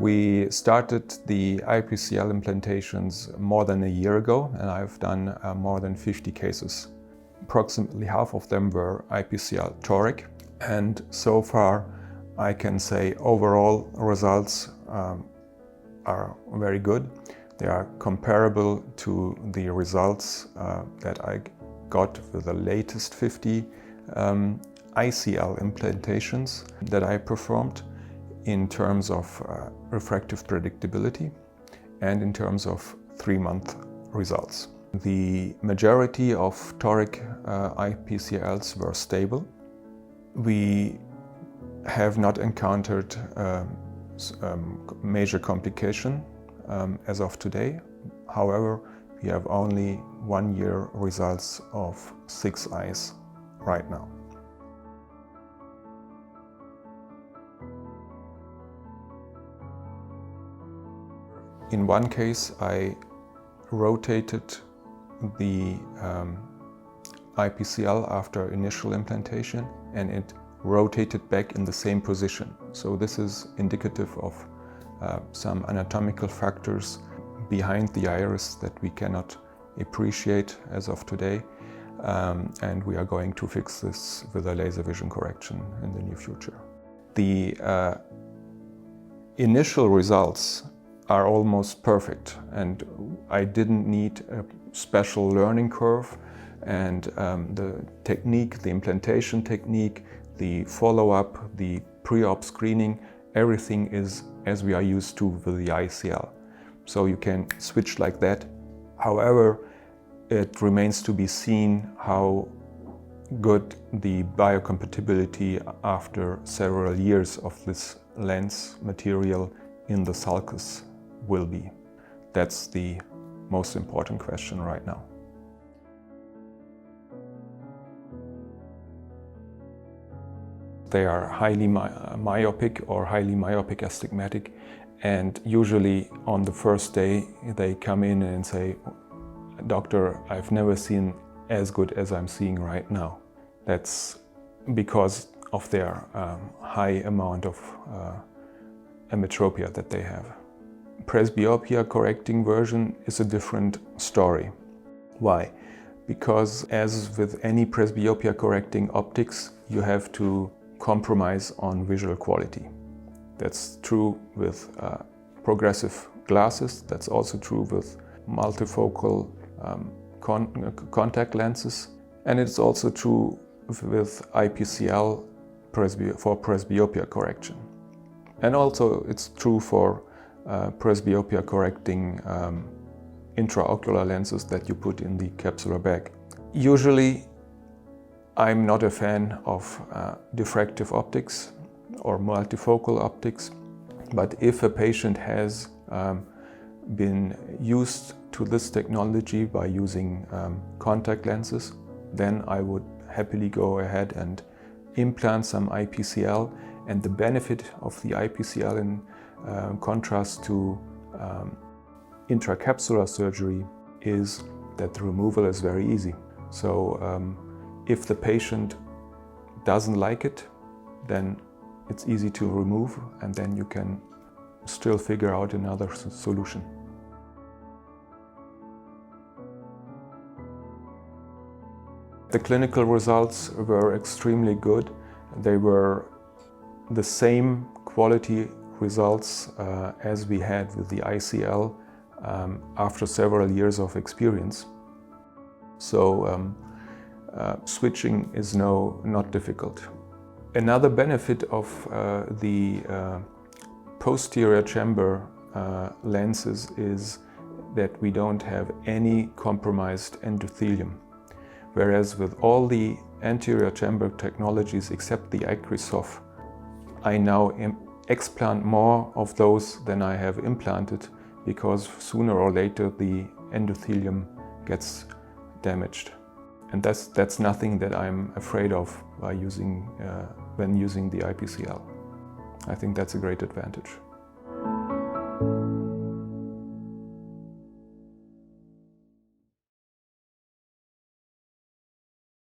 We started the IPCL implantations more than a year ago, and I've done more than 50 cases. Approximately half of them were IPCL toric, and so far I can say overall results are very good. They are comparable to the results that I got with the latest 50 ICL implantations that I performed in terms of refractive predictability and in terms of 3-month results. The majority of toric IPCLs were stable. We have not encountered major complication as of today. However, we have only 1 year results of 6 eyes right now. In one case, I rotated the IPCL after initial implantation, and it rotated back in the same position. So this is indicative of some anatomical factors behind the iris that we cannot appreciate as of today, and we are going to fix this with a laser vision correction in the near future. The initial results are almost perfect, and I didn't need a special learning curve, and the technique, the implantation technique, the follow-up, the pre-op screening, everything is as we are used to with the ICL. So you can switch like that. However, it remains to be seen how good the biocompatibility after several years of this lens material in the sulcus will be. That's the most important question right now. They are highly myopic or highly myopic astigmatic, and usually on the first day they come in and say, "Doctor, I've never seen as good as I'm seeing right now." That's because of their high amount of ametropia that they have. Presbyopia correcting version is a different story. Why? Because as with any presbyopia correcting optics, you have to compromise on visual quality. That's true with progressive glasses. That's also true with multifocal contact lenses. And it's also true with IPCL for presbyopia correction. And also it's true for presbyopia correcting intraocular lenses that you put in the capsular bag. Usually I'm not a fan of diffractive optics or multifocal optics, but if a patient has been used to this technology by using contact lenses, then I would happily go ahead and implant some IPCL. And the benefit of the IPCL in contrast to intracapsular surgery is that the removal is very easy. So if the patient doesn't like it, then it's easy to remove, and then you can still figure out another solution. The clinical results were extremely good. They were the same quality results as we had with the ICL after several years of experience. So switching is not difficult. Another benefit of the posterior chamber lenses is that we don't have any compromised endothelium. Whereas with all the anterior chamber technologies except the Acrysof, I now explant more of those than I have implanted, because sooner or later the endothelium gets damaged. And that's nothing that I'm afraid of by when using the IPCL. I think that's a great advantage.